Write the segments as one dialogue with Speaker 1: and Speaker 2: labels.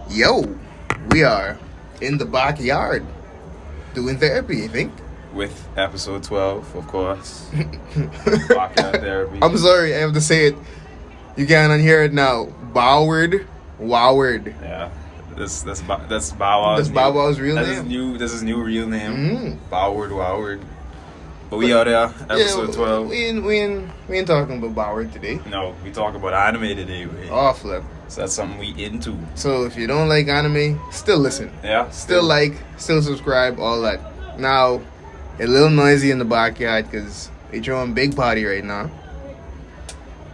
Speaker 1: Yo, we are in the backyard doing therapy, I think.
Speaker 2: With episode 12, of course. Backyard therapy.
Speaker 1: I'm sorry, I have to say it. You can't unhear it now. Boward.
Speaker 2: Yeah. That's Bow Wow's
Speaker 1: That's Bow Wow's real name.
Speaker 2: This is new real name. Boward. But we are there, episode 12.
Speaker 1: We ain't talking about Boward today.
Speaker 2: No, we talk about anime today.
Speaker 1: Oh, flip.
Speaker 2: So that's something we into.
Speaker 1: So if you don't like anime, still listen.
Speaker 2: Yeah.
Speaker 1: Still like, still subscribe, all that. Now, a little noisy in the backyard because they throwing big party right now.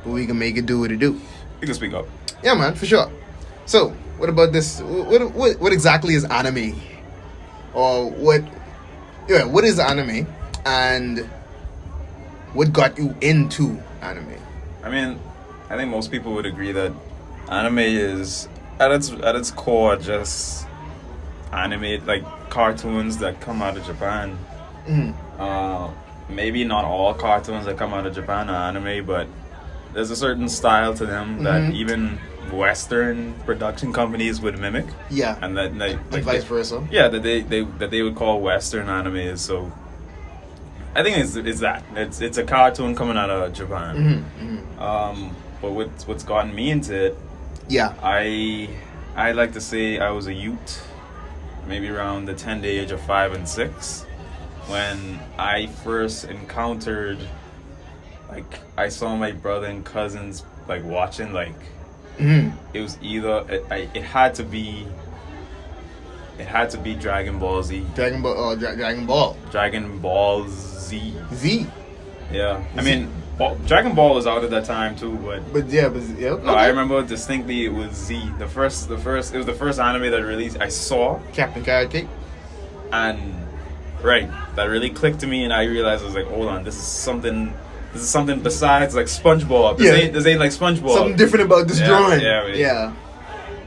Speaker 1: But we can make it do what it do.
Speaker 2: You can speak up.
Speaker 1: Yeah, man, for sure. So, what about this? What exactly is anime? Or what is anime? And what got you into anime?
Speaker 2: I mean, I think most people would agree that anime is at its core just anime, like cartoons that come out of Japan. Maybe not all cartoons that come out of Japan are anime, but there's a certain style to them that even Western production companies would mimic.
Speaker 1: Yeah,
Speaker 2: and that
Speaker 1: like vice versa.
Speaker 2: Yeah, that they would call Western anime. So I think it's that it's a cartoon coming out of Japan. But what's gotten me into it?
Speaker 1: Yeah,
Speaker 2: I like to say I was a youth, maybe around the tender age of 5 and 6, when I first encountered, like, I saw my brother and cousins like watching, like, it was either it had to be Dragon Ball Z.
Speaker 1: Dragon Ball
Speaker 2: Z.
Speaker 1: Z.
Speaker 2: Yeah, I mean, Dragon Ball was out at that time too, but
Speaker 1: yeah.
Speaker 2: No, I remember distinctly it was Z. It was the first anime that released. I saw
Speaker 1: Captain Carrot Cake,
Speaker 2: and that really clicked to me, and I realized I was like, hold on, this is something besides like SpongeBob. This ain't like SpongeBob.
Speaker 1: Something different about this drawing.
Speaker 2: Yeah.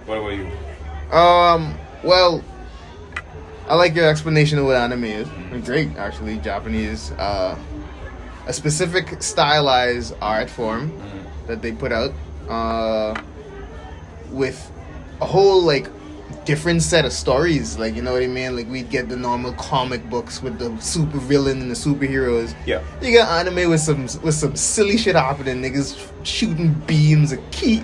Speaker 2: What about you?
Speaker 1: Well, I like your explanation of what anime is. Great, actually. Japanese, a specific stylized art form that they put out with a whole like different set of stories. Like, you know what I mean? Like, we'd get the normal comic books with the super villain and the superheroes.
Speaker 2: Yeah.
Speaker 1: You got anime with some silly shit happening. Niggas shooting beams of chi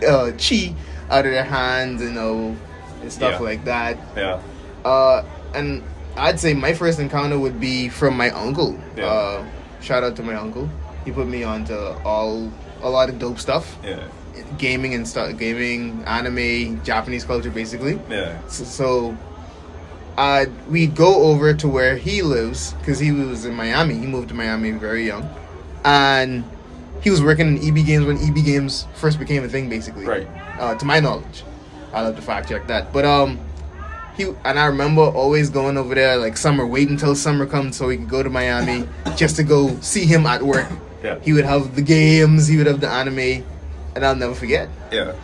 Speaker 1: out of their hands, you know, and stuff like that.
Speaker 2: Yeah.
Speaker 1: And I'd say my first encounter would be from my uncle.
Speaker 2: Yeah.
Speaker 1: Shout out to my uncle. He put me onto a lot of dope stuff.
Speaker 2: Yeah.
Speaker 1: Gaming and stuff, anime, Japanese culture, basically.
Speaker 2: Yeah.
Speaker 1: So we'd go over to where he lives because he was in Miami. He moved to Miami very young, and he was working in EB Games when EB Games first became a thing, basically.
Speaker 2: Right.
Speaker 1: To my knowledge, I'll have to fact check that. But I remember always going over there like summer, wait until summer comes so we could go to Miami just to go see him at work.
Speaker 2: Yeah.
Speaker 1: He would have the games, he would have the anime, and I'll never forget.
Speaker 2: Yeah.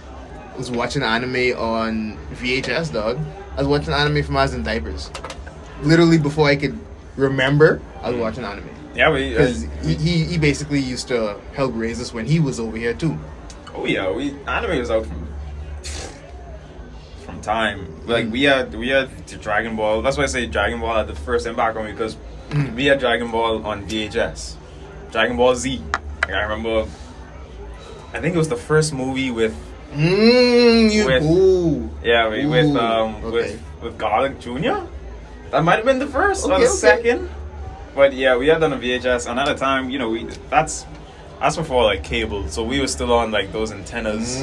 Speaker 1: I was watching anime on VHS, dog. I was watching anime from I was in diapers. Literally before I could remember, I was watching anime.
Speaker 2: Yeah,
Speaker 1: because he basically used to help raise us when he was over here too.
Speaker 2: Oh yeah, anime was out from time. Like we had the Dragon Ball. That's why I say Dragon Ball had the first impact on me, because we had Dragon Ball on VHS. Dragon Ball Z. Like, I remember, I think it was the first movie with Garlic Jr. That might have been the first or the second. But yeah, we had done a VHS, and at the time, you know, that's before like cable, so we were still on like those antennas.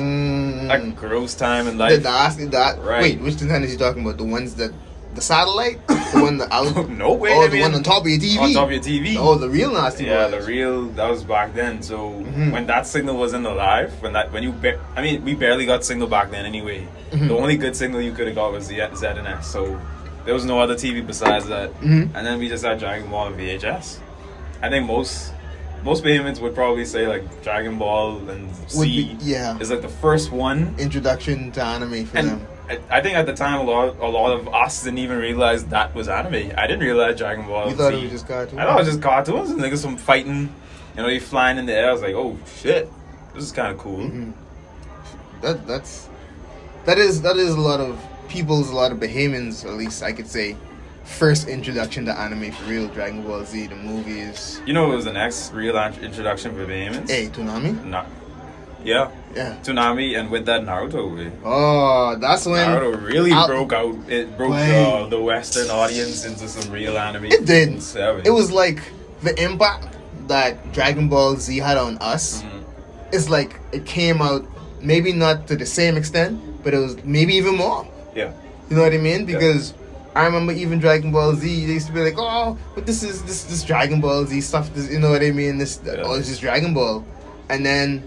Speaker 2: Like gross time in life.
Speaker 1: Right. Wait, which antennas you talking about? The ones that the satellite, the one that out?
Speaker 2: No way.
Speaker 1: Oh, the one on top of your TV.
Speaker 2: On top of your TV.
Speaker 1: Oh, the real nasty.
Speaker 2: Yeah,
Speaker 1: ones.
Speaker 2: the real. That was back then. So when that signal wasn't alive, we barely got signal back then anyway. The only good signal you could have got was the ZNS. So there was no other TV besides that. And then we just had Dragon Ball and VHS. I think most behemoths would probably say like Dragon Ball and Z is like the first one
Speaker 1: introduction to anime for them.
Speaker 2: I think at the time a lot of us didn't even realize that was anime. I didn't realize Dragon Ball.
Speaker 1: You thought it was just cartoons?
Speaker 2: I thought it was just cartoons and niggas some fighting. You know, you flying in the air. I was like, oh shit, this is kind of cool.
Speaker 1: That is a lot of people's, a lot of Bahamians, at least I could say, first introduction to anime for real, Dragon Ball Z, the movies.
Speaker 2: You know, it was the next real introduction for Bahamians.
Speaker 1: Hey, Toonami?
Speaker 2: Nah. Yeah.
Speaker 1: Yeah.
Speaker 2: Toonami, and with that Naruto way.
Speaker 1: Oh, that's when
Speaker 2: Naruto really broke out. It broke the Western audience into some real anime.
Speaker 1: It did.
Speaker 2: It
Speaker 1: was like the impact that Dragon Ball Z had on us. It's like it came out maybe not to the same extent, but it was maybe even more.
Speaker 2: Yeah.
Speaker 1: You know what I mean? Because I remember even Dragon Ball Z, they used to be like, oh, but this Dragon Ball Z stuff, this, you know what I mean? This it's just Dragon Ball. And then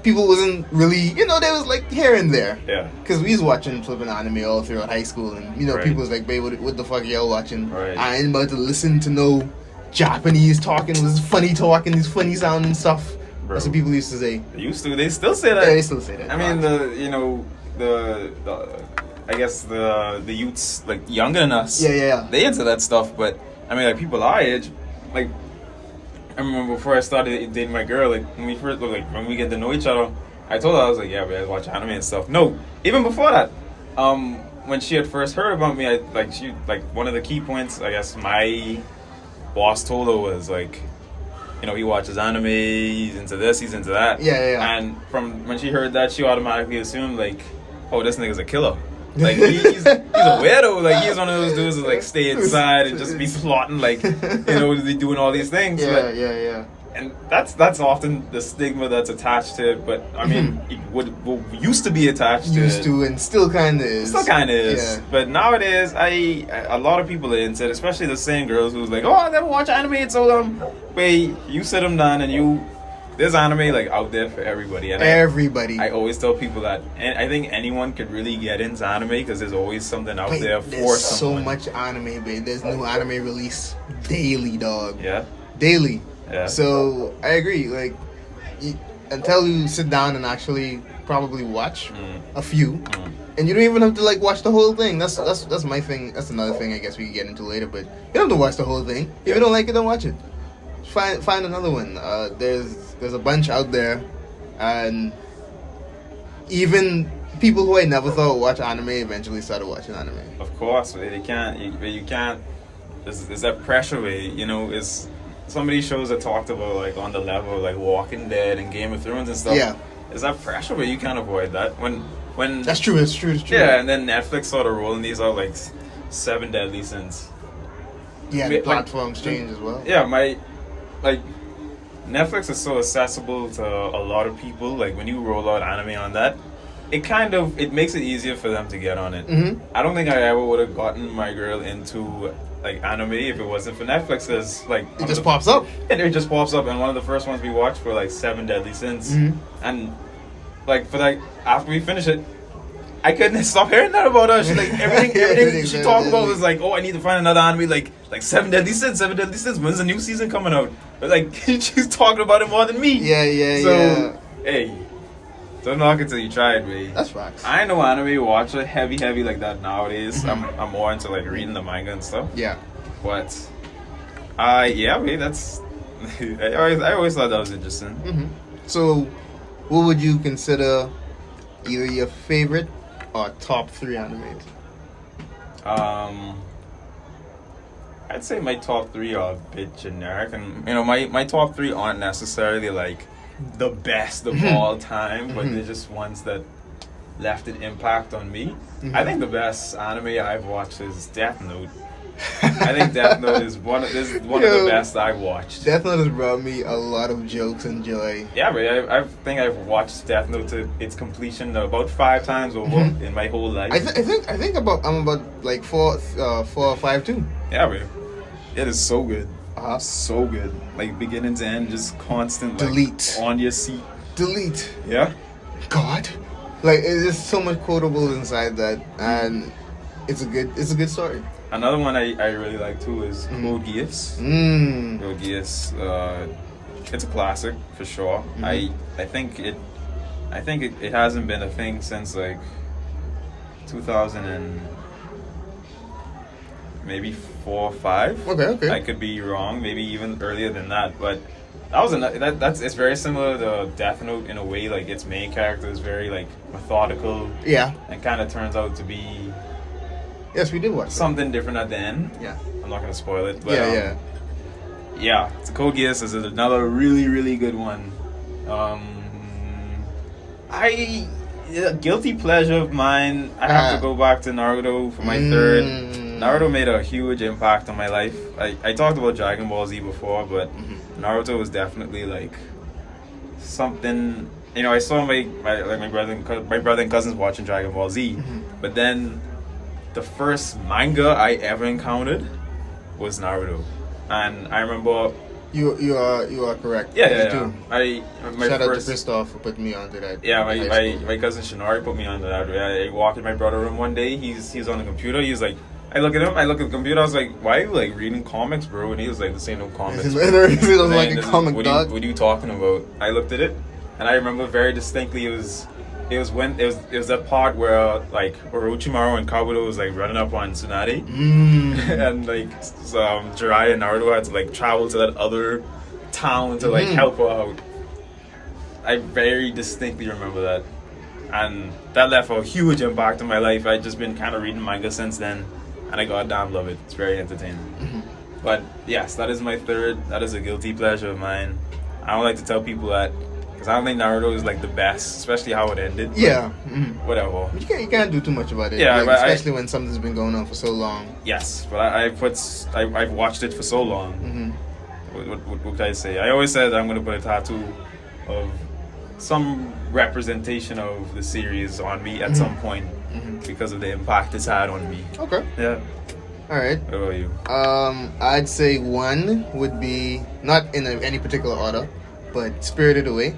Speaker 1: people wasn't really, they was like here and there.
Speaker 2: Yeah.
Speaker 1: Because we was watching flipping anime all throughout high school, and people was like, babe, what the fuck y'all watching?
Speaker 2: Right.
Speaker 1: I ain't about to listen to no Japanese talking, it was funny talking, these funny sounding stuff.
Speaker 2: Bro.
Speaker 1: That's what people used to say.
Speaker 2: They used to. They still say that.
Speaker 1: Yeah, they still say that.
Speaker 2: I mean, I guess the youths like younger than us.
Speaker 1: Yeah.
Speaker 2: They into that stuff, but I mean, like people our age, like I remember before I started dating my girl, like when we get to know each other, I told her, I was like, yeah, we watch anime and stuff. No, even before that, when she had first heard about me, one of the key points, I guess my boss told her was like, he watches anime, he's into this, he's into that.
Speaker 1: Yeah.
Speaker 2: And from when she heard that, she automatically assumed like, oh, this nigga's a killer. Like he's a weirdo. Like he's one of those dudes that like stay inside and just be plotting, like be doing all these things.
Speaker 1: Yeah.
Speaker 2: And that's often the stigma that's attached to it. But I mean, it would used to be attached to
Speaker 1: and still kind of is.
Speaker 2: Yeah. But nowadays, a lot of people are into it, especially the same girls who's like, oh, I never watch anime. It's so dumb. Wait, you sit them down and there's anime like out there for everybody. And I always tell people that, and I think anyone could really get into anime because there's always something out there for
Speaker 1: there's
Speaker 2: someone.
Speaker 1: so much anime, babe. There's new anime release daily, dog.
Speaker 2: Yeah.
Speaker 1: Daily.
Speaker 2: Yeah.
Speaker 1: So I agree. Like, until you sit down and actually probably watch a few, and you don't even have to like watch the whole thing. That's my thing. That's another thing I guess we can get into later. But you don't have to watch the whole thing. If you don't like it, don't watch it. Find another one. There's a bunch out there, and even people who I never thought would watch anime eventually started watching anime.
Speaker 2: Of course, you can't. There's that pressure way. It's some of these shows that talked about like on the level like Walking Dead and Game of Thrones and stuff.
Speaker 1: Yeah.
Speaker 2: Is that pressure where you can't avoid that when
Speaker 1: That's true. It's true.
Speaker 2: Yeah, and then Netflix started rolling these out like 7 Deadly Sins.
Speaker 1: Yeah, the platforms change as well.
Speaker 2: Yeah, Netflix is so accessible to a lot of people. Like when you roll out anime on that, it makes it easier for them to get on it.
Speaker 1: Mm-hmm.
Speaker 2: I don't think I ever would have gotten my girl into like anime if it wasn't for Netflix. Cause like
Speaker 1: it just pops up.
Speaker 2: And it just pops up. And one of the first ones we watched were like 7 Deadly Sins.
Speaker 1: Mm-hmm.
Speaker 2: And like after we finished it, I couldn't stop hearing that about her. She like everything she talked about was like, oh, I need to find another anime like 7 Deadly Sins. When's the new season coming out? But like she's talking about it more than me.
Speaker 1: Yeah.
Speaker 2: So hey, don't knock it till you try it, man.
Speaker 1: That's facts.
Speaker 2: I ain't no anime watcher heavy like that nowadays. I'm more into like reading the manga and stuff.
Speaker 1: Yeah.
Speaker 2: But that's I always thought that was interesting.
Speaker 1: Mm-hmm. So, what would you consider either your favorite or top 3 animes?
Speaker 2: I'd say my top 3 are a bit generic, and my top 3 aren't necessarily like the best of all time, but they're just ones that left an impact on me. I think the best anime I've watched is Death Note. I think Death Note is one of the best I've watched.
Speaker 1: Death Note has brought me a lot of jokes and joy.
Speaker 2: Yeah, but I think I've watched Death Note to its completion about 5 times over in my whole life.
Speaker 1: I think I'm about like 4 or 5 too.
Speaker 2: Yeah, but it is so good.
Speaker 1: Uh-huh.
Speaker 2: So good. Like beginning to end, just constant. Like,
Speaker 1: Delete.
Speaker 2: On your seat.
Speaker 1: Delete.
Speaker 2: Yeah.
Speaker 1: God. Like it's just so much quotables inside that, and it's a good story.
Speaker 2: Another one I really like too is Code Geass. Code Geass, it's a classic for sure. I think it hasn't been a thing since like 2000 and maybe 4 or 5.
Speaker 1: Okay.
Speaker 2: I could be wrong, maybe even earlier than that, but that was it's very similar to Death Note in a way. Like its main character is very like methodical.
Speaker 1: Yeah.
Speaker 2: And kind of turns out to be
Speaker 1: Yes, we did watch that.
Speaker 2: something different at the end.
Speaker 1: Yeah.
Speaker 2: I'm not gonna spoil it. But,
Speaker 1: Yeah.
Speaker 2: Yeah, it's Code Geass is another really, really good one. Guilty pleasure of mine. I have to go back to Naruto for my third. Naruto made a huge impact on my life. I talked about Dragon Ball Z before, but Naruto was definitely like something. You know, I saw my brother and cousins watching Dragon Ball Z, but then the first manga I ever encountered was Naruto, and I remember.
Speaker 1: You are correct.
Speaker 2: Yeah.
Speaker 1: Shout out to Christoph for putting me onto that.
Speaker 2: Yeah, my cousin Shinari put me onto that. I walked in my brother's room one day. He's on the computer. He's like, I look at him. I look at the computer. I was like, why are you like reading comics, bro? And he was like, this ain't no comics.
Speaker 1: He was like a comic dog.
Speaker 2: What are you talking about? I looked at it, and I remember very distinctly. It was that part where like Orochimaru and Kabuto was like running up on Tsunade, and like Jiraiya and Naruto had to like travel to that other town to like help her out. I very distinctly remember that, and that left a huge impact on my life. I've just been kind of reading manga since then, and I goddamn love it. It's very entertaining. But yes, that is my third. That is a guilty pleasure of mine. I don't like to tell people that. Because I don't think Naruto is like the best, especially how it ended.
Speaker 1: Yeah.
Speaker 2: Whatever.
Speaker 1: You can't do too much about it.
Speaker 2: Yeah,
Speaker 1: like, especially when something's been going on for so long.
Speaker 2: Yes, but I've watched it for so long. What can I say? I always said I'm going to put a tattoo of some representation of the series on me at some point because of the impact it's had on me.
Speaker 1: Okay.
Speaker 2: Yeah.
Speaker 1: All right.
Speaker 2: What about you?
Speaker 1: I'd say one would be not in any particular order, but Spirited Away.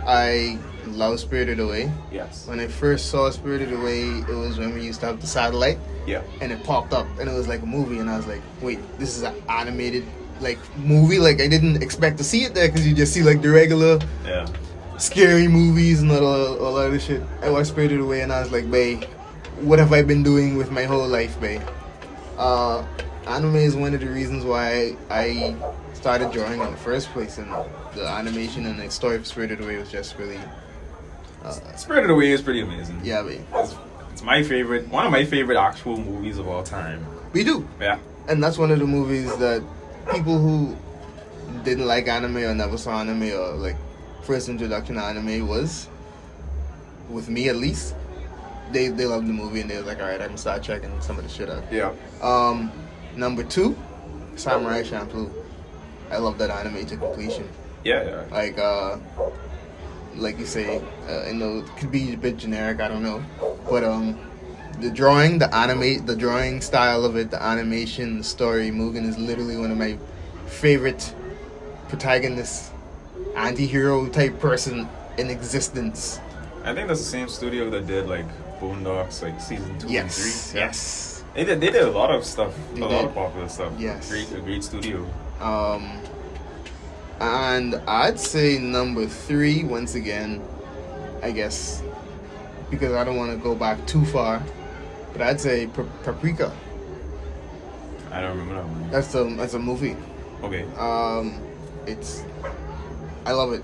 Speaker 1: I love Spirited Away.
Speaker 2: Yes.
Speaker 1: When I first saw Spirited Away, it was when we used to have the satellite.
Speaker 2: Yeah.
Speaker 1: And it popped up, and it was like a movie, and I was like, wait, this is an animated like movie? Like I didn't expect to see it there because you just see like the regular scary movies and all that other shit. I watched Spirited Away, and I was like, bae, what have I been doing with my whole life, bae? Anime is one of the reasons why I started drawing in the first place, and the animation and the story of Spirited Away was just really
Speaker 2: Spirited Away is pretty amazing.
Speaker 1: Yeah, babe.
Speaker 2: It's my favorite, one of my favorite actual movies of all time.
Speaker 1: We do.
Speaker 2: Yeah.
Speaker 1: And that's one of the movies that people who didn't like anime or never saw anime or like first introduction to anime was, with me at least, they loved the movie and they were like, alright, I'm gonna start checking some of the shit out.
Speaker 2: Yeah.
Speaker 1: Number 2, Samurai Champloo. I love that anime to completion.
Speaker 2: Yeah.
Speaker 1: Like you say, it could be a bit generic, I don't know. But the drawing, the drawing style of it, the animation, the story, Mugen is literally one of my favorite protagonist, anti-hero type person in existence.
Speaker 2: I think that's the same studio that did like Boondocks, like season 2 and 3.
Speaker 1: Yes.
Speaker 2: They did a lot of stuff, lot of popular stuff.
Speaker 1: Yes.
Speaker 2: A great studio.
Speaker 1: And I'd say number 3, once again, I guess, because I don't want to go back too far, but I'd say Paprika.
Speaker 2: I don't remember that one.
Speaker 1: That's a movie.
Speaker 2: Okay.
Speaker 1: I love it.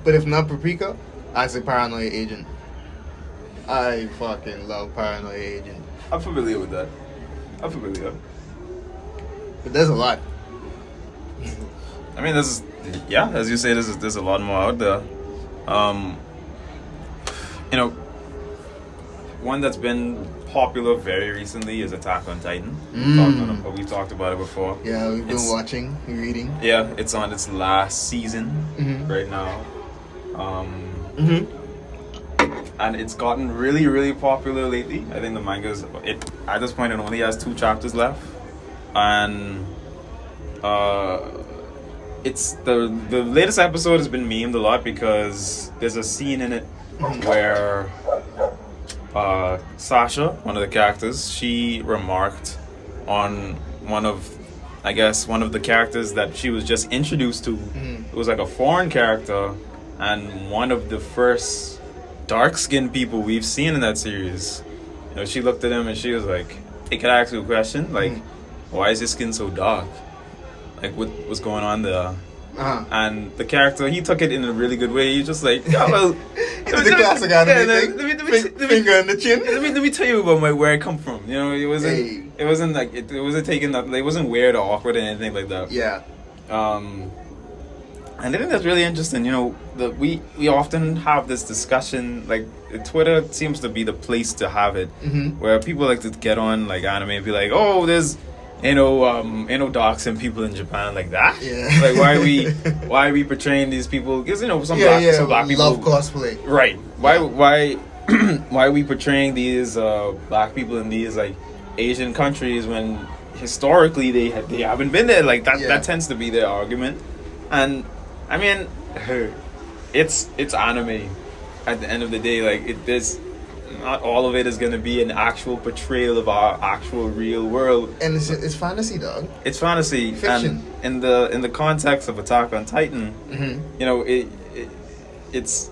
Speaker 1: But if not Paprika, I'd say Paranoia Agent. I fucking love Paranoia Agent.
Speaker 2: I'm familiar with that.
Speaker 1: But there's a lot.
Speaker 2: I mean, as you say, there's a lot more out there. One that's been popular very recently is Attack on Titan. We've talked about it before.
Speaker 1: Yeah, we've been watching, reading.
Speaker 2: Yeah, it's on its last season right now. And it's gotten really, really popular lately. I think the manga's at this point it only has 2 chapters left, and it's the latest episode has been memed a lot because there's a scene in it where Sasha, one of the characters, she remarked on one of the characters that she was just introduced to. It was like a foreign character and one of the first dark-skinned people we've seen in that series. She looked at him and she was like, "Hey, can I ask you a question? Like, why is your skin so dark? Like, what's going on there?" and the character, he took it in a really good way. He's just like, yeah, well,
Speaker 1: the classic anime thing. Finger in the chin.
Speaker 2: Let me tell you about where I come from. You know, it wasn't like it wasn't taken up. Like, it wasn't weird or awkward or anything like that.
Speaker 1: Yeah.
Speaker 2: And I think that's really interesting. You know, we often have this discussion. Like, Twitter seems to be the place to have it, where people like to get on like anime and be like, oh, there's doxing people in Japan like that.
Speaker 1: Yeah.
Speaker 2: Like, why are we portraying these people? Because, you know, some black people
Speaker 1: love cosplay.
Speaker 2: Right. Why are we portraying these black people in these like Asian countries when historically they haven't been there? Like that. That tends to be their argument. And I mean, it's anime. At the end of the day, like there's not all of it is going to be an actual portrayal of our actual real world.
Speaker 1: And it's fantasy, dog.
Speaker 2: It's fantasy.
Speaker 1: Fiction.
Speaker 2: And in the context of Attack on Titan, you know, it's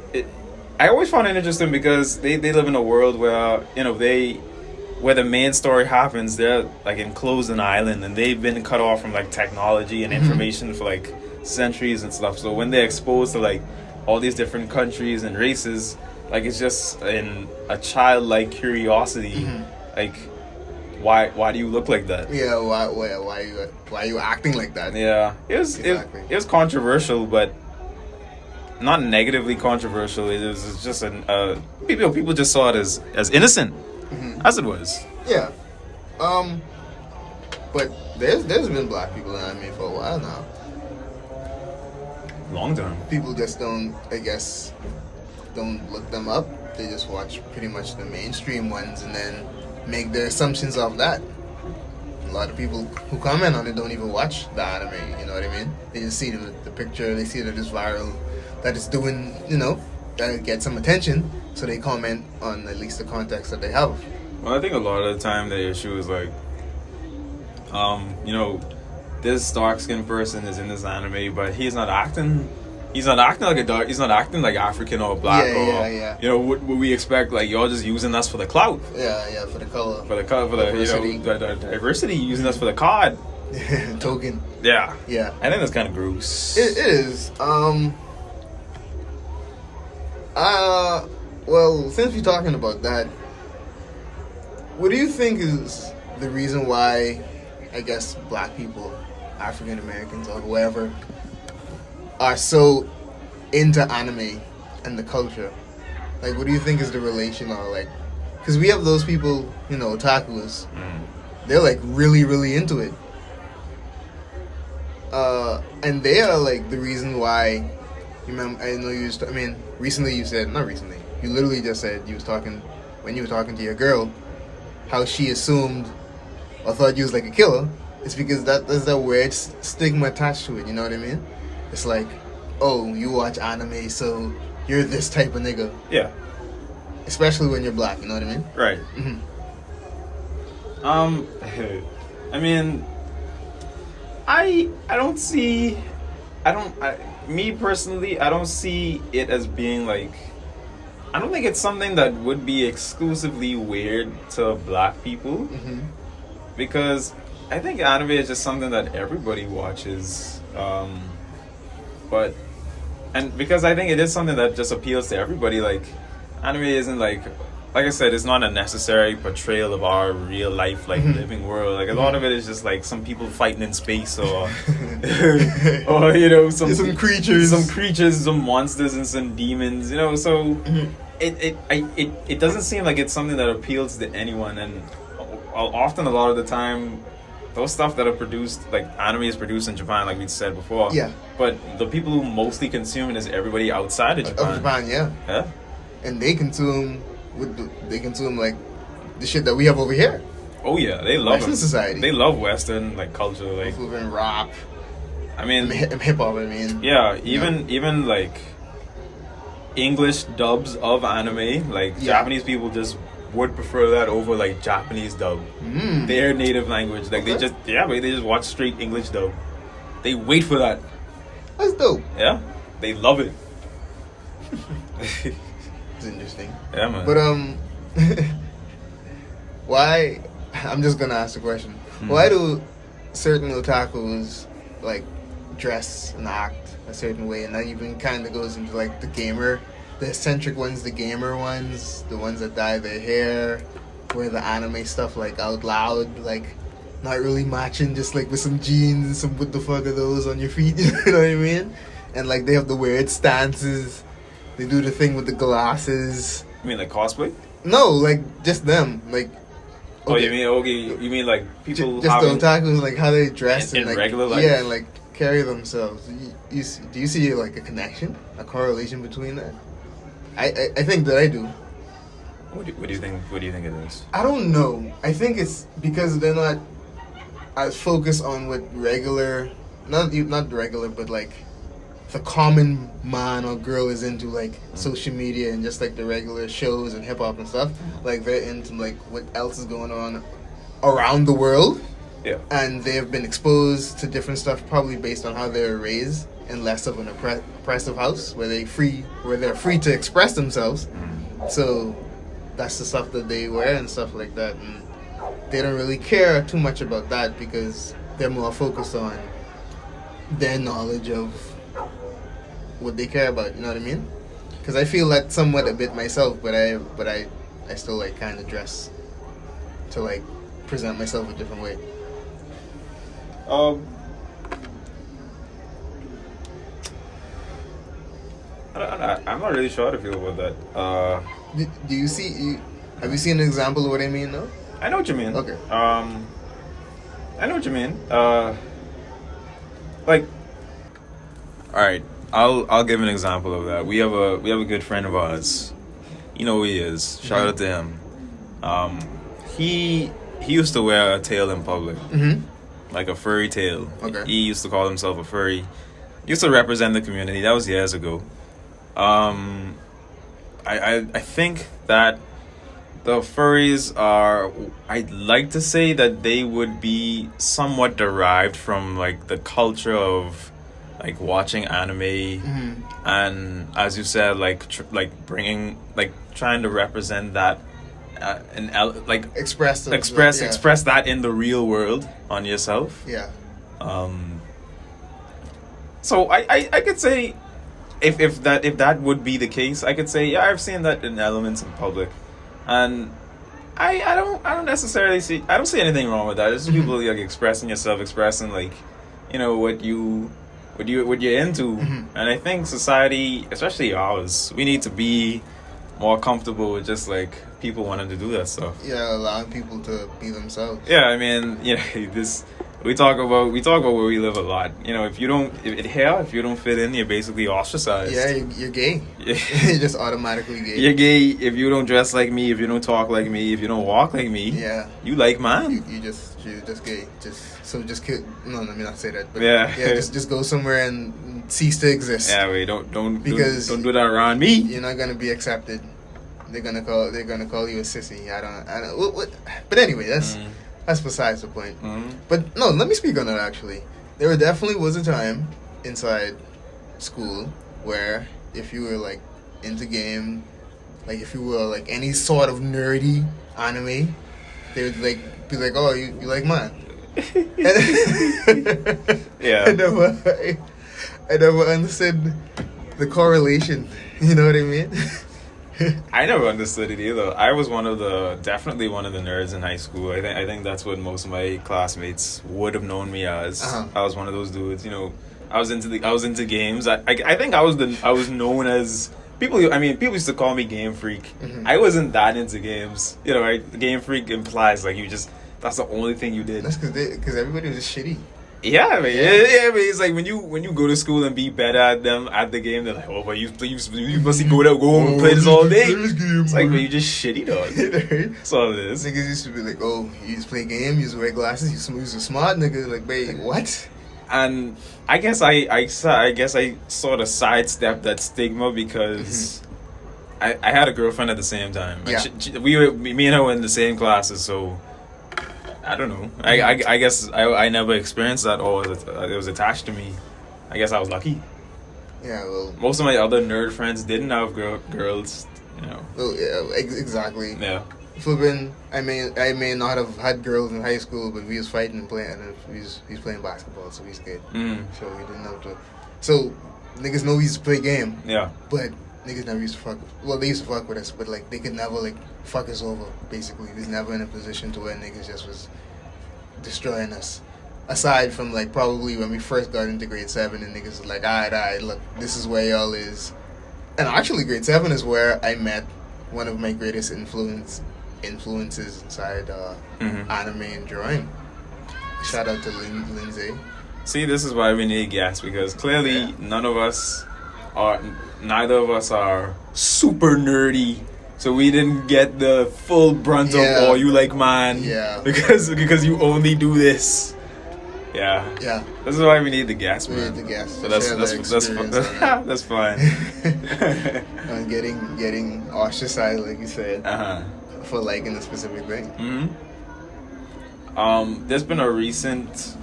Speaker 2: I always found it interesting because they live in a world where, you know, where the main story happens, they're like enclosed in an island and they've been cut off from like technology and information for like centuries and stuff. So when they're exposed to like all these different countries and races, like it's just in a childlike curiosity, like why do you look like that?
Speaker 1: Yeah, why are you acting like that?
Speaker 2: Yeah, it was controversial, but not negatively controversial. It was just people just saw it as innocent, as it was.
Speaker 1: Yeah, but there's been black people in anime for a while now.
Speaker 2: Long time.
Speaker 1: People just don't look them up. They just watch pretty much the mainstream ones and then make their assumptions off that. A lot of people who comment on it don't even watch the anime, you know what I mean? They just see the picture, they see that it's viral, that it's doing, you know, that it gets some attention, so they comment on at least the context that they have.
Speaker 2: Well, I think a lot of the time the issue is like, you know, this dark-skinned person is in this anime, but he's not acting like a dark. He's not acting like African or black you know what we expect. Like, y'all just using us for the clout.
Speaker 1: Yeah, for the color.
Speaker 2: For the diversity. You know, the diversity, using us for the card.
Speaker 1: Token.
Speaker 2: Yeah.
Speaker 1: I
Speaker 2: think that's kind of gross.
Speaker 1: It is. Well, since we're talking about that, what do you think is the reason why, I guess, black people, African Americans or whoever, are so into anime and the culture? Like, what do you think is the relation, or like, because we have those people, you know, otakus, they're like really, really into it. And they are like the reason why, remember, I know you recently you said, not recently, you literally just said when you were talking to your girl, how she assumed or thought you was like a killer. It's because there's that weird stigma attached to it, you know what I mean? It's like, oh, you watch anime, so you're this type of nigga.
Speaker 2: Yeah.
Speaker 1: Especially when you're black, you know what I mean?
Speaker 2: Right. I mean, me personally, I don't see it as being like, I don't think it's something that would be exclusively weird to black people, because I think anime is just something that everybody watches, because I think it is something that just appeals to everybody. Like, anime isn't like I said, it's not a necessary portrayal of our real life, like living world. Like, a lot of it is just like some people fighting in space, or or you know, some creatures, some monsters, and some demons. You know, so it doesn't seem like it's something that appeals to anyone, and often a lot of the time, those stuff that are produced, like anime is produced in Japan, like we said before.
Speaker 1: Yeah.
Speaker 2: But the people who mostly consume it is everybody outside of Japan.
Speaker 1: Yeah. And they consume like the shit that we have over here.
Speaker 2: Oh yeah, they love
Speaker 1: Western society.
Speaker 2: They love Western like culture, like
Speaker 1: moving rap.
Speaker 2: I mean,
Speaker 1: hip hop. I mean.
Speaker 2: Yeah, even like English dubs of anime, like Japanese people just would prefer that over like Japanese dub, their native language. Like they just watch straight English dub. They wait for that.
Speaker 1: That's dope.
Speaker 2: Yeah, they love it.
Speaker 1: It's interesting.
Speaker 2: Yeah, man.
Speaker 1: But why? I'm just gonna ask the question. Why do certain otakus like dress and act a certain way, and that even kind of goes into like the eccentric ones, the gamer ones, the ones that dye their hair, wear the anime stuff like out loud, like not really matching, just like with some jeans and some what the fuck are those on your feet, you know what I mean? And like they have the weird stances, they do the thing with the glasses.
Speaker 2: You mean like cosplay?
Speaker 1: No, like just them, like.
Speaker 2: Oh, you mean like people
Speaker 1: just the otakus, like how they dress
Speaker 2: in
Speaker 1: and like,
Speaker 2: regular life?
Speaker 1: yeah, and like carry themselves. Do you see like a connection, a correlation between that? I think that I do.
Speaker 2: What do you think? What do you think it is?
Speaker 1: I don't know. I think it's because they're not as focused on what regular, not regular, but like the common man or girl is into, like social media and just like the regular shows and hip hop and stuff. Like they're into like what else is going on around the world.
Speaker 2: Yeah.
Speaker 1: And they have been exposed to different stuff, probably based on how they were raised, in less of an oppressive house where they're free to express themselves. So that's the stuff that they wear and stuff like that, and they don't really care too much about that because they're more focused on their knowledge of what they care about. You know what I mean? Because I feel that somewhat a bit myself, but I still like kind of dress to like present myself a different way.
Speaker 2: I'm not really sure how to feel about that.
Speaker 1: Do you see? Have you seen an example of what I mean? No.
Speaker 2: I know what you mean.
Speaker 1: Okay.
Speaker 2: I know what you mean. Like, all right, I'll give an example of that. We have a good friend of ours. You know who he is. Shout out to him. He used to wear a tail in public, like a furry tail.
Speaker 1: Okay.
Speaker 2: He used to call himself a furry. He used to represent the community. That was years ago. I think that the furries are, I'd like to say that they would be somewhat derived from like the culture of like watching anime, and as you said, like bringing, like trying to represent that like express that in the real world on yourself.
Speaker 1: Yeah.
Speaker 2: So I could say if that would be the case, I could say, yeah, I've seen that in elements in public, and I don't necessarily see, I don't see anything wrong with that. It's just people like expressing yourself, expressing like, you know, what you're into. And I think society, especially ours, we need to be more comfortable with just like people wanting to do that stuff.
Speaker 1: Yeah, allowing people to be themselves.
Speaker 2: Yeah, I mean, you know, this. We talk about where we live a lot. You know, if you don't fit in, you're basically ostracized.
Speaker 1: Yeah, you're gay. You're just automatically gay.
Speaker 2: You're gay if you don't dress like me, if you don't talk like me, if you don't walk like me.
Speaker 1: Yeah.
Speaker 2: You like mine.
Speaker 1: You're just gay. No, let me not say that. But
Speaker 2: yeah.
Speaker 1: Just go somewhere and cease to exist.
Speaker 2: Yeah, wait, don't do that around me.
Speaker 1: You're not gonna be accepted. They're gonna call you a sissy. I don't. What? But anyway, that's besides the point. But no, let me speak on that actually. There definitely was a time inside school where if you were like into game, like if you were like any sort of nerdy anime, they would like be like, oh, you like mine.
Speaker 2: Yeah.
Speaker 1: I never understood the correlation. You know what I mean?
Speaker 2: I never understood it either. I was definitely one of the nerds in high school. I think that's what most of my classmates would have known me as. I was one of those dudes. You know, I was into games. I think I was known as people used to call me game freak. I wasn't that into games. You know, right? Game freak implies like that's the only thing you did.
Speaker 1: That's because everybody was just shitty.
Speaker 2: Yeah, I mean, it's like when you go to school and be better at them at the game, they're like, oh, but you must go home and play this all day. It's like, but you just shitty, dog. That's all it is.
Speaker 1: Niggas used to be like, oh, you just play game, you just wear glasses, you a smart nigga. Like, wait, what?
Speaker 2: And I guess I sort of sidestepped that stigma because I had a girlfriend at the same time. Yeah. Me and her were in the same classes, so. I don't know. I guess I never experienced that, or it was attached to me. I guess I was lucky.
Speaker 1: Yeah, well...
Speaker 2: Most of my other nerd friends didn't have girls, you know.
Speaker 1: Well, yeah, exactly.
Speaker 2: Yeah.
Speaker 1: flipping. I may not have had girls in high school, but we was fighting and playing, and he's playing basketball, so he's good. So we didn't have to. So niggas know we used to play game.
Speaker 2: Yeah.
Speaker 1: But niggas never used to fuck. Well, they used to fuck with us, but like they could never like fuck us over. Basically, we was never in a position to where niggas just was destroying us. Aside from like probably when we first got into grade 7 and niggas was like, alright, look, this is where y'all is. And actually grade 7 is where I met one of my greatest influences inside anime and drawing. Shout out to Lindsay.
Speaker 2: See, this is why we need guests, because clearly neither of us are super nerdy. So we didn't get the full brunt of, oh, you like man.
Speaker 1: Yeah.
Speaker 2: Because you only do this. Yeah.
Speaker 1: Yeah.
Speaker 2: This is why we need the guests, man.
Speaker 1: We need the guests.
Speaker 2: So that's fun. That's fine.
Speaker 1: And getting ostracized, like you said, for liking a specific thing.
Speaker 2: There's been a recent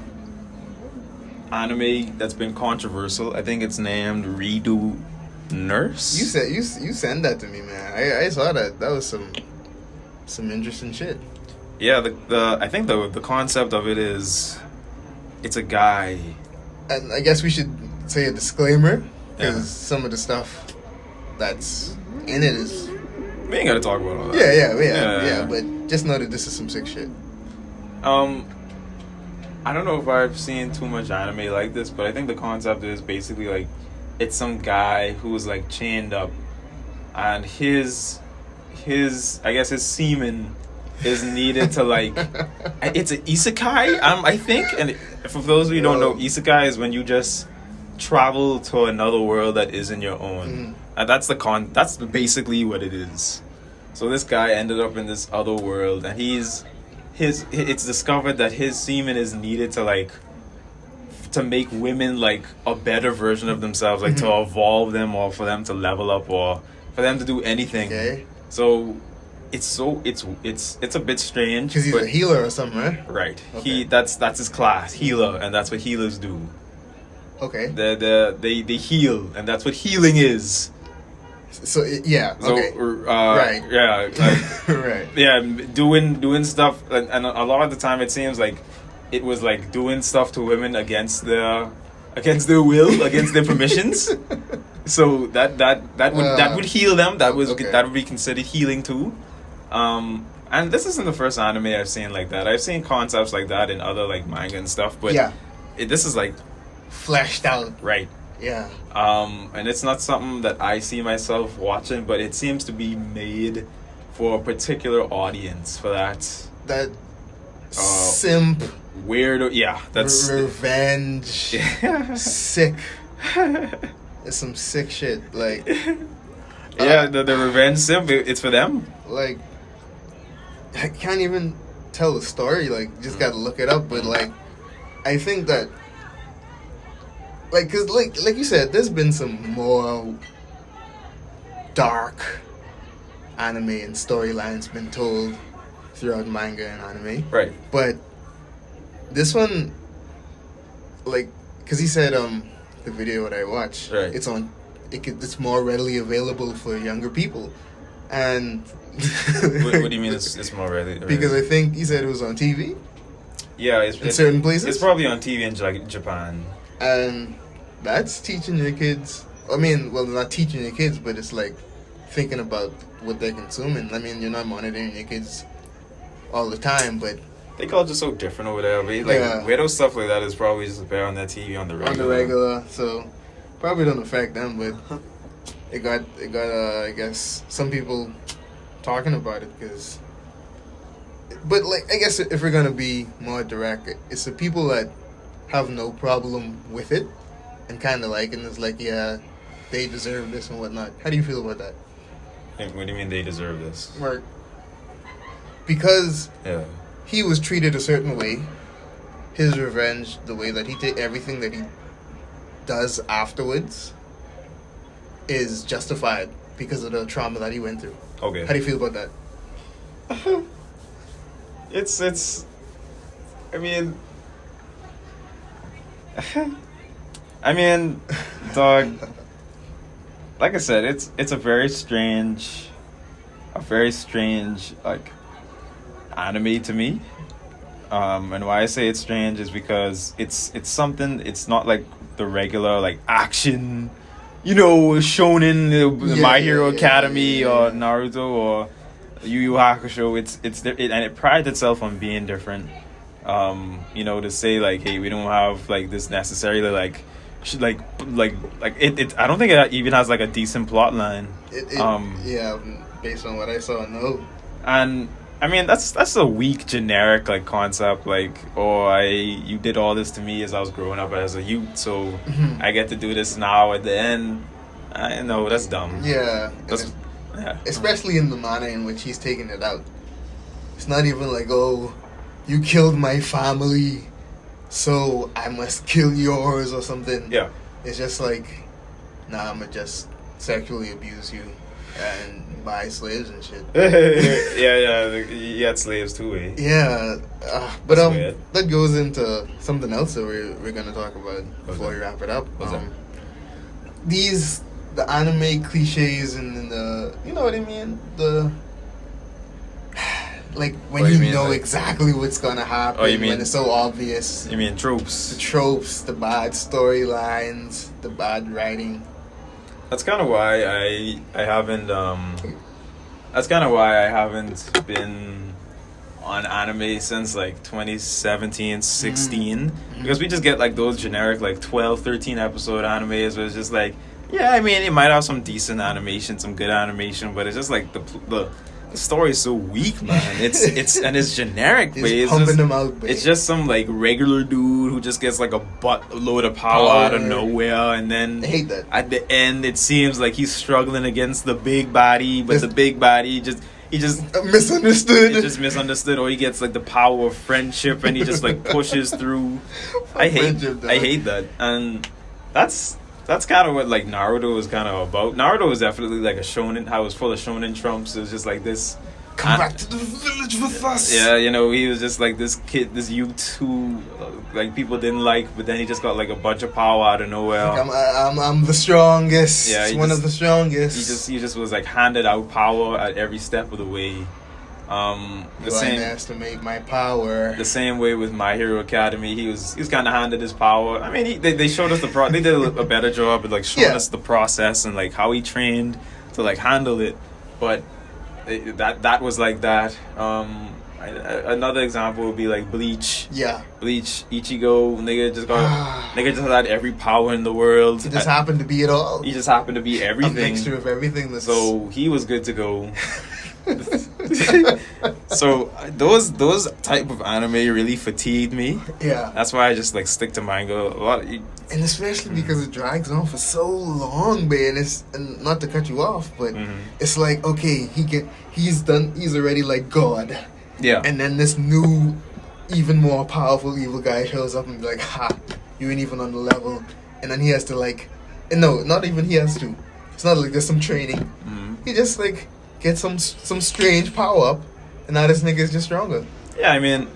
Speaker 2: anime that's been controversial. I think it's named Redo Nurse.
Speaker 1: You said you sent that to me, man. I saw that. That was some interesting shit.
Speaker 2: Yeah, I think the concept of it is, it's a guy.
Speaker 1: And I guess we should say a disclaimer, because some of the stuff that's in it is.
Speaker 2: We ain't gotta talk about all that.
Speaker 1: Yeah. But just know that this is some sick shit.
Speaker 2: I don't know if I've seen too much anime like this, but I think the concept is basically like, it's some guy who's like chained up, and his I guess his semen is needed to like, it's an isekai, I think. And for those of you who don't know, isekai is when you just travel to another world that isn't your own. And that's basically what it is. So this guy ended up in this other world, and it's discovered that his semen is needed to like, to make women like a better version of themselves, like to evolve them, or for them to level up, or for them to do anything.
Speaker 1: Okay.
Speaker 2: So it's a bit strange,
Speaker 1: because he's a healer or something, right?
Speaker 2: Right.
Speaker 1: Okay.
Speaker 2: That's his class, healer, and that's what healers do.
Speaker 1: Okay.
Speaker 2: They heal, and that's what healing is.
Speaker 1: So yeah. Okay.
Speaker 2: Right. Yeah. Like,
Speaker 1: right.
Speaker 2: Yeah. Doing stuff, and a lot of the time it seems like it was like doing stuff to women against their will, against their permissions. So that would heal them. That would be considered healing too. And this isn't the first anime I've seen like that. I've seen concepts like that in other like manga and stuff, but this is like
Speaker 1: fleshed out.
Speaker 2: Right.
Speaker 1: Yeah.
Speaker 2: And it's not something that I see myself watching, but it seems to be made for a particular audience, for that
Speaker 1: simp
Speaker 2: weirdo. Yeah, that's
Speaker 1: revenge. Sick. It's some sick shit. Like
Speaker 2: the revenge simp. It's for them.
Speaker 1: Like, I can't even tell the story. Like, just gotta look it up. But like, I think that, like, cause like you said, there's been some more dark anime and storylines been told throughout manga and anime.
Speaker 2: Right.
Speaker 1: But this one, like, cause he said the video that I watched,
Speaker 2: right,
Speaker 1: it's more readily available for younger people. And
Speaker 2: what do you mean it's more readily?
Speaker 1: Because I think he said it was on TV.
Speaker 2: Yeah,
Speaker 1: in certain places.
Speaker 2: It's probably on TV in like Japan.
Speaker 1: And that's teaching your kids. I mean, well, not teaching your kids, but it's like thinking about what they're consuming. I mean, you're not monitoring your kids all the time, but
Speaker 2: they all just so different over there. But like weirdo stuff like that is probably just there on their TV on the regular.
Speaker 1: So probably don't affect them, but it got I guess some people talking about it because. But like, I guess if we're gonna be more direct, it's the people that have no problem with it and kind of like, and it's like, yeah, they deserve this and whatnot. How do you feel about that?
Speaker 2: What do you mean they deserve this?
Speaker 1: Right. Because he was treated a certain way, his revenge, the way that he did everything that he does afterwards, is justified because of the trauma that he went through.
Speaker 2: Okay.
Speaker 1: How do you feel about that?
Speaker 2: It's I mean dog, like I said, it's a very strange like anime to me. And why I say it's strange is because it's something. It's not like the regular like action, shonen, My Hero Academy or Naruto or Yu Yu Hakusho. And it prides itself on being different. To say like, hey, we don't have like this necessarily like. It I don't think it even has like a decent plot line.
Speaker 1: Based on what I saw, no.
Speaker 2: And I mean that's a weak generic like concept, like, you did all this to me as I was growing up as a youth, so I get to do this now at the end. I know that's dumb.
Speaker 1: Especially in the manner in which he's taking it out. It's not even like, oh, you killed my family, so I must kill yours or something.
Speaker 2: Yeah.
Speaker 1: It's just like, nah, I'ma just sexually abuse you and buy slaves and shit.
Speaker 2: You had slaves too, eh?
Speaker 1: Yeah, but
Speaker 2: weird.
Speaker 1: that goes into something else that we're gonna talk about before we wrap it up.
Speaker 2: What's that?
Speaker 1: The anime cliches and the, you know what I mean, like when you know exactly what's gonna happen, when it's so obvious.
Speaker 2: You mean tropes?
Speaker 1: The tropes, the bad storylines, the bad writing.
Speaker 2: That's kind of why I haven't That's kind of why I haven't been on anime since like 2017, 16, because we just get like those generic like 12, 13 episode animes where it's just like, yeah, I mean it might have some decent animation, some good animation, but it's just like the story is so weak, man. It's generic, but it's just some like regular dude who just gets like a buttload of power out of nowhere, and then
Speaker 1: I hate that.
Speaker 2: At the end it seems like he's struggling against the big body, but the big body he just
Speaker 1: misunderstood.
Speaker 2: He just misunderstood, or he gets like the power of friendship and he just like pushes through. I hate that, and that's kind of what like Naruto was kind of about. Naruto was definitely like a shonen. How it was full of shonen trumps. It was just like this.
Speaker 1: Come back to the village with us.
Speaker 2: Yeah, he was just like this kid, this youth who like people didn't like, but then he just got like a bunch of power out of nowhere.
Speaker 1: Like, I'm the strongest.
Speaker 2: Yeah,
Speaker 1: of the strongest.
Speaker 2: He just was like handed out power at every step of the way.
Speaker 1: Estimate my power.
Speaker 2: The same way with My Hero Academy, he's kind of handed his power. I mean, they showed us they did a better job of like showing us the process and like how he trained to like handle it. But that was like that. Another example would be like Bleach.
Speaker 1: Yeah.
Speaker 2: Bleach, Ichigo, nigga just had every power in the world.
Speaker 1: He just happened to be it all.
Speaker 2: He just happened to be everything.
Speaker 1: A mixture of everything.
Speaker 2: So he was good to go. So those type of anime really fatigued me.
Speaker 1: Yeah.
Speaker 2: That's why I just like stick to manga a lot.
Speaker 1: And especially because it drags on for so long, man. And not to cut you off, but it's like, okay, he's already like God.
Speaker 2: Yeah.
Speaker 1: And then this new, even more powerful evil guy shows up and be like, ha, you ain't even on the level. And then he has to like, no, not even he has to. It's not like there's some training. He just like get some strange power up, and now this nigga is just stronger.
Speaker 2: Yeah, I mean,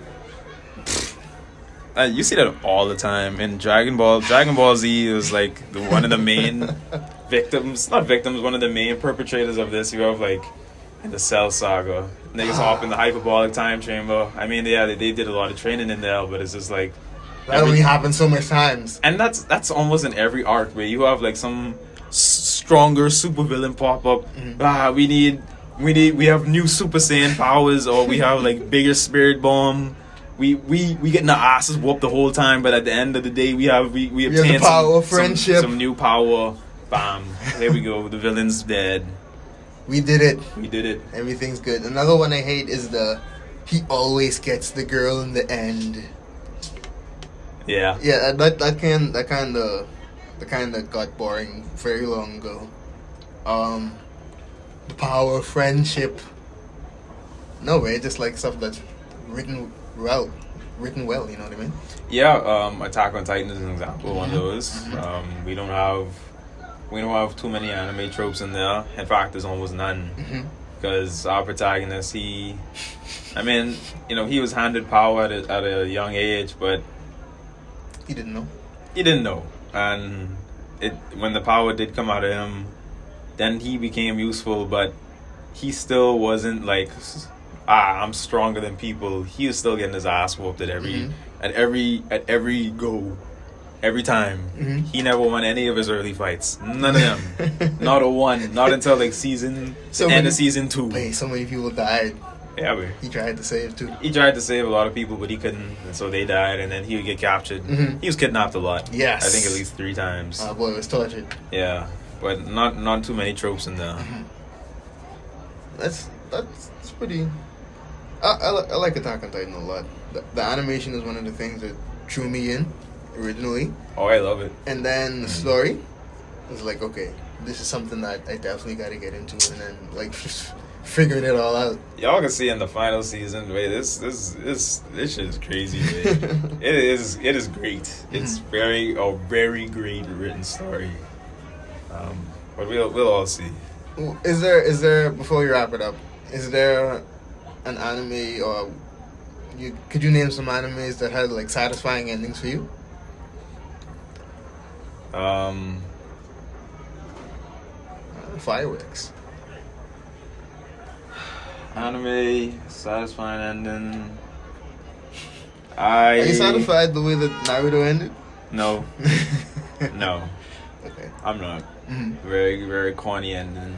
Speaker 2: you see that all the time in Dragon Ball. Dragon Ball Z is like one of the main one of the main perpetrators of this. You have like in the Cell Saga, niggas hop in the hyperbolic time chamber. I mean, yeah, they did a lot of training in there, but it's just like
Speaker 1: that only happens so much times.
Speaker 2: And that's almost in every arc where you have like some stronger supervillain pop up. We have new Super Saiyan powers, or we have like bigger spirit bomb. We getting our asses whooped the whole time, but at the end of the day, we obtain
Speaker 1: the power of friendship.
Speaker 2: Some new power. Bam! There we go. The villain's dead.
Speaker 1: We did it.
Speaker 2: Everything's
Speaker 1: good. Another one I hate is he always gets the girl in the end.
Speaker 2: Yeah.
Speaker 1: Yeah, that kind of got boring very long ago. The power of friendship. No way, just like stuff that's written well. You know what I mean?
Speaker 2: Yeah. Attack on Titan is an example of one of those. We don't have too many anime tropes in there. In fact, there's almost none. Because our protagonist, he was handed power at a young age, but
Speaker 1: he didn't know.
Speaker 2: And when the power did come out of him, then he became useful, but he still wasn't like I'm stronger than people, he was still getting his ass whooped at every go. Every time. He never won any of his early fights. None of them. Not a one. Not until like end of season 2.
Speaker 1: Wait, so many people died.
Speaker 2: Yeah, but
Speaker 1: He tried to save too.
Speaker 2: he tried to save a lot of people, but he couldn't, and so they died, and then he would get captured. He was kidnapped a lot.
Speaker 1: Yes.
Speaker 2: I think at least 3 times.
Speaker 1: Oh boy, it was tortured.
Speaker 2: Yeah, but not too many tropes in there.
Speaker 1: That's pretty. I like Attack on Titan a lot. The animation is one of the things that drew me in originally,
Speaker 2: Oh, I love it.
Speaker 1: and then the story was like, okay, this is something that I definitely got to get into, and then like just figuring it all out.
Speaker 2: Y'all can see in the final season, wait, this shit is crazy. Man. it is great. It's very great written story. But we'll all see.
Speaker 1: Is there before we wrap it up? Is there an anime or could you name some animes that had like satisfying endings for you? Fireworks.
Speaker 2: Anime satisfying ending.
Speaker 1: Are you satisfied the way that Naruto ended?
Speaker 2: No. No.
Speaker 1: Okay.
Speaker 2: I'm not. Very, very corny ending.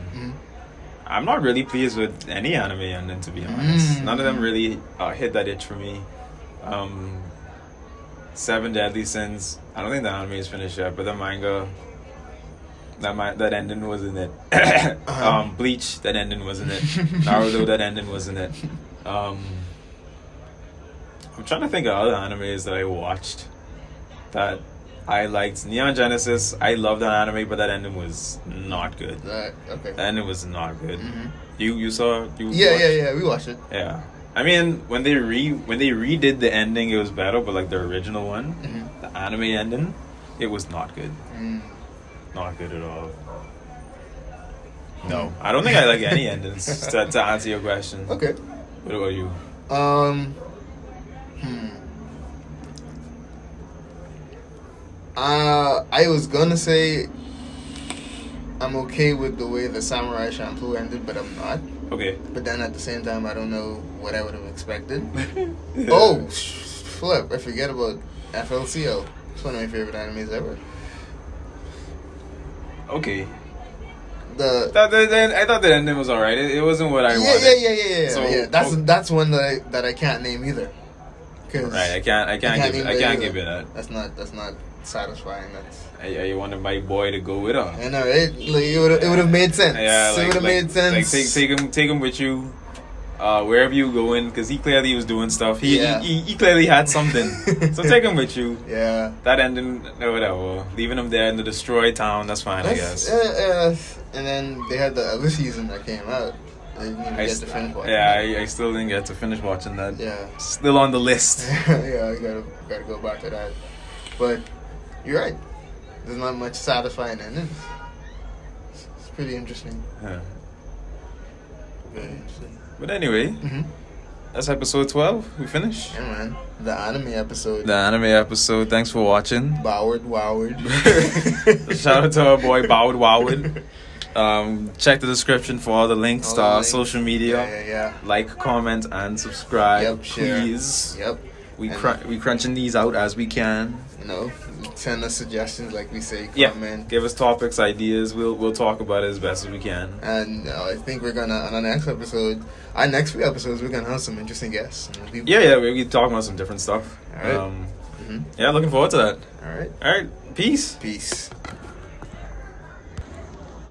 Speaker 2: I'm not really pleased with any anime ending, to be honest. None of them really hit that itch for me. 7 Deadly Sins. I don't think the anime is finished yet, but the manga, that ending wasn't it. Bleach, that ending wasn't it. Naruto, that ending wasn't it. I'm trying to think of other animes that I watched that I liked. Neon Genesis, I love that anime, but that ending was not good.
Speaker 1: Okay.
Speaker 2: That ending was not good. You saw?
Speaker 1: Yeah. We watched it.
Speaker 2: Yeah. I mean, when they redid the ending, it was better, but like the original one, the anime ending, it was not good. Not good at all. No, I don't think I like any endings. To answer your question.
Speaker 1: Okay.
Speaker 2: What about you?
Speaker 1: I was gonna say I'm okay with the way the Samurai Champloo ended, but I'm not.
Speaker 2: Okay.
Speaker 1: But then at the same time, I don't know what I would have expected. Oh, flip! I forget about FLCL. It's one of my favorite animes ever.
Speaker 2: Okay.
Speaker 1: I
Speaker 2: I thought the ending was alright. It wasn't what I wanted.
Speaker 1: Yeah. So, that's one that I can't name either.
Speaker 2: Right, I can't give it that.
Speaker 1: That's not satisfying.
Speaker 2: You wanted my boy to go with her.
Speaker 1: I know, right? Like, it would have made sense.
Speaker 2: Yeah,
Speaker 1: it would have made sense.
Speaker 2: Like take him with you, wherever you going, because he clearly was doing stuff. He clearly had something. So take him with you.
Speaker 1: Yeah.
Speaker 2: That ending, whatever. Leaving him there in the destroyed town. That's fine, I guess.
Speaker 1: And then they had the other season that came out. I didn't even get to finish watching.
Speaker 2: Yeah, I still didn't get to finish watching that.
Speaker 1: Yeah.
Speaker 2: Still on the list.
Speaker 1: Yeah, I gotta go back to that. But you're right. There's not much satisfying endings. It's pretty interesting.
Speaker 2: Yeah.
Speaker 1: Very interesting.
Speaker 2: But anyway, that's episode 12. We finished.
Speaker 1: Yeah, man. The anime episode.
Speaker 2: The anime episode. Thanks for watching.
Speaker 1: Boward.
Speaker 2: Shout out to our boy Boward Woward. Check the description for all the links to our social media.
Speaker 1: Yeah.
Speaker 2: Like, comment, and subscribe.
Speaker 1: Yep,
Speaker 2: please.
Speaker 1: Share. Yep.
Speaker 2: We crunching these out as we can.
Speaker 1: You know, send us suggestions, like we say. Comment.
Speaker 2: Give us topics, ideas. We'll talk about it as best as we can.
Speaker 1: And I think we're gonna on our next episode, our next few episodes, we're gonna have some interesting guests.
Speaker 2: We'll be talking about some different stuff.
Speaker 1: All right.
Speaker 2: Yeah, looking forward to that.
Speaker 1: All right.
Speaker 2: Peace.